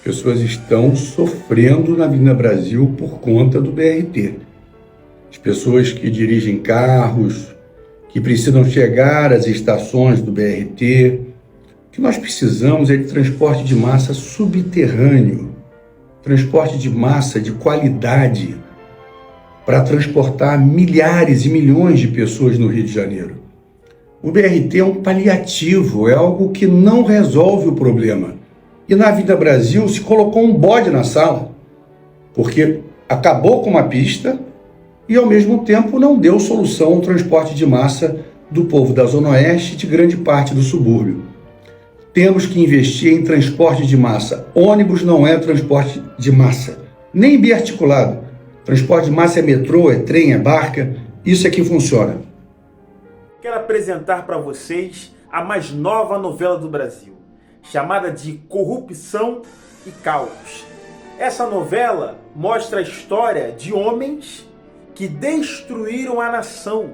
pessoas estão sofrendo na Avenida Brasil por conta do BRT. As pessoas que dirigem carros, que precisam chegar às estações do BRT. O que nós precisamos é de transporte de massa subterrâneo, transporte de massa de qualidade, para transportar milhares e milhões de pessoas no Rio de Janeiro. O BRT é um paliativo, é algo que não resolve o problema. E na Avenida Brasil se colocou um bode na sala, porque acabou com uma pista e, ao mesmo tempo, não deu solução ao transporte de massa do povo da Zona Oeste e de grande parte do subúrbio. Temos que investir em transporte de massa. Ônibus não é transporte de massa, nem biarticulado. Transporte de massa é metrô, é trem, é barca. Isso é que funciona. Quero apresentar para vocês a mais nova novela do Brasil, chamada de Corrupção e Caos. Essa novela mostra a história de homens que destruíram a nação,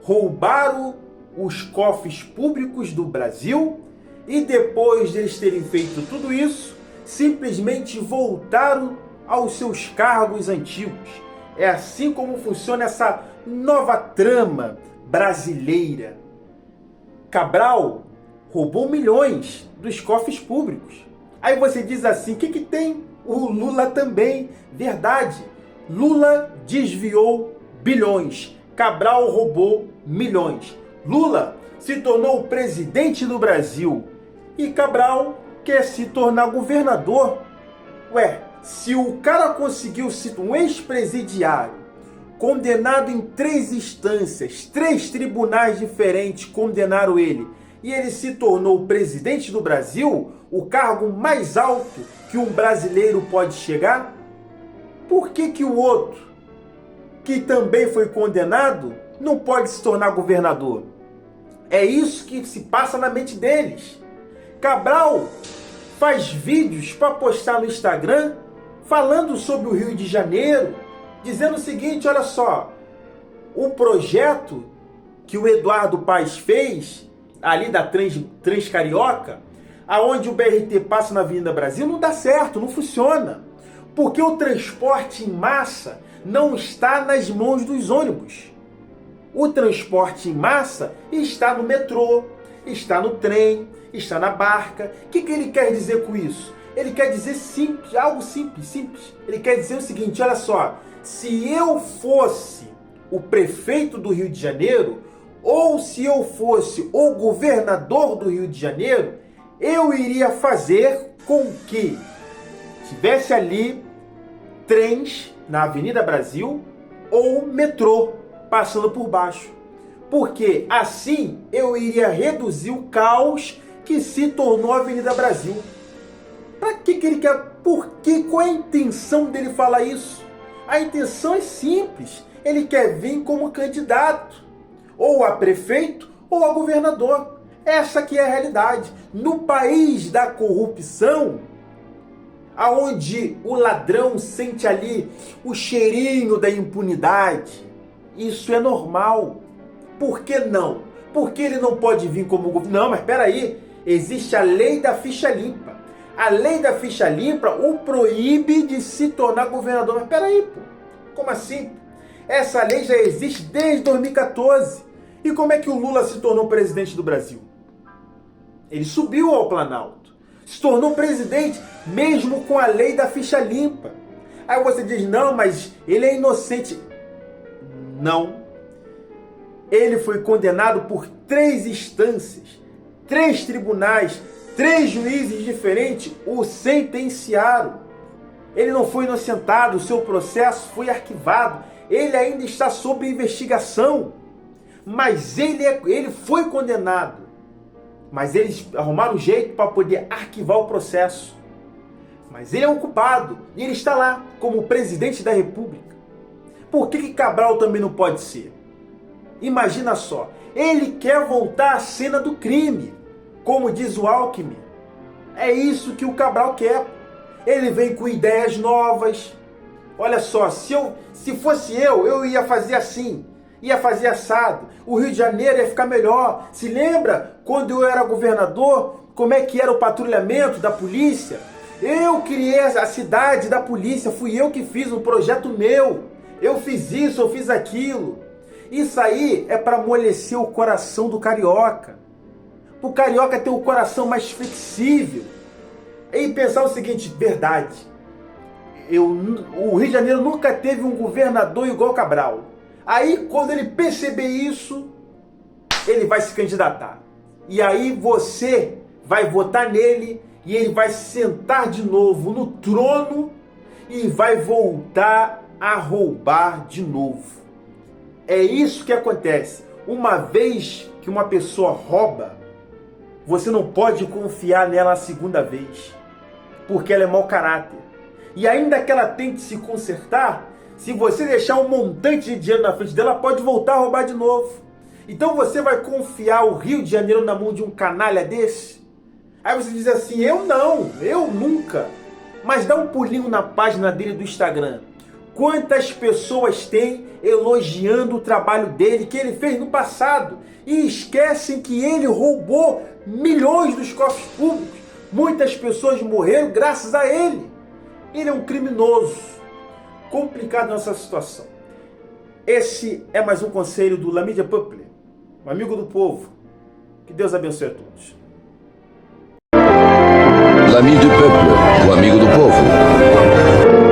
roubaram os cofres públicos do Brasil e, depois de eles terem feito tudo isso, simplesmente voltaram aos seus cargos antigos. É assim como funciona essa nova trama brasileira. Cabral roubou milhões dos cofres públicos. Aí você diz assim, o que tem? O Lula também. Verdade. Lula desviou bilhões. Cabral roubou milhões. Lula se tornou o presidente do Brasil e Cabral quer se tornar governador. Ué, se o cara conseguiu ser um ex-presidiário, condenado em 3 instâncias, 3 tribunais diferentes condenaram ele, e ele se tornou o presidente do Brasil, o cargo mais alto que um brasileiro pode chegar, por que o outro, que também foi condenado, não pode se tornar governador? É isso que se passa na mente deles. Cabral faz vídeos para postar no Instagram falando sobre o Rio de Janeiro, dizendo o seguinte, olha só, o projeto que o Eduardo Paes fez, ali da Transcarioca, aonde o BRT passa na Avenida Brasil, não dá certo, não funciona. Porque o transporte em massa não está nas mãos dos ônibus. O transporte em massa está no metrô, está no trem, está na barca. O que ele quer dizer com isso? Ele quer dizer simples, algo simples. Ele quer dizer o seguinte, olha só, se eu fosse o prefeito do Rio de Janeiro, ou se eu fosse o governador do Rio de Janeiro, eu iria fazer com que tivesse ali trens na Avenida Brasil ou metrô passando por baixo. Porque assim eu iria reduzir o caos que se tornou a Avenida Brasil. Para que ele quer? Por que? Qual é a intenção dele falar isso? A intenção é simples. Ele quer vir como candidato, ou a prefeito, ou a governador. Essa que é a realidade. No país da corrupção, aonde o ladrão sente ali o cheirinho da impunidade, isso é normal. Por que não? Porque ele não pode vir como governador? Não, mas espera aí. Existe a lei da ficha limpa. A lei da ficha limpa o proíbe de se tornar governador. Mas espera aí, pô. Como assim? Essa lei já existe desde 2014. E como é que o Lula se tornou presidente do Brasil? Ele subiu ao Planalto. Se tornou presidente mesmo com a lei da ficha limpa. Aí você diz, não, mas ele é inocente. Não. Ele foi condenado por 3 instâncias, 3 tribunais, 3 juízes diferentes o sentenciaram. Ele não foi inocentado, o seu processo foi arquivado. Ele ainda está sob investigação. Mas ele foi condenado. Mas eles arrumaram um jeito para poder arquivar o processo. Mas ele é um culpado. E ele está lá como presidente da República. Por que Cabral também não pode ser? Imagina só. Ele quer voltar à cena do crime. Como diz o Alckmin. É isso que o Cabral quer. Ele vem com ideias novas. Olha só, se fosse eu ia fazer assim. Ia fazer assado. O Rio de Janeiro ia ficar melhor. Se lembra quando eu era governador, como é que era o patrulhamento da polícia? Eu criei a cidade da polícia, fui eu que fiz um projeto meu. Eu fiz isso, eu fiz aquilo. Isso aí é para amolecer o coração do carioca. O carioca ter o coração mais flexível. E pensar o seguinte, verdade. O Rio de Janeiro nunca teve um governador igual Cabral. Aí, quando ele perceber isso, ele vai se candidatar. E aí você vai votar nele e ele vai sentar de novo no trono e vai voltar a roubar de novo. É isso que acontece. Uma vez que uma pessoa rouba, você não pode confiar nela a segunda vez, porque ela é mau caráter. E ainda que ela tente se consertar, se você deixar um montante de dinheiro na frente dela, ela pode voltar a roubar de novo. Então você vai confiar o Rio de Janeiro na mão de um canalha desse? Aí você diz assim, eu não, eu nunca. Mas dá um pulinho na página dele do Instagram. Quantas pessoas tem elogiando o trabalho dele, que ele fez no passado, e esquecem que ele roubou milhões dos cofres públicos. Muitas pessoas morreram graças a ele. Ele é um criminoso. Complicado nessa situação. Esse é mais um conselho do La Mídia Peuple, um amigo do povo. Que Deus abençoe a todos. L'ami du peuple, o amigo do povo.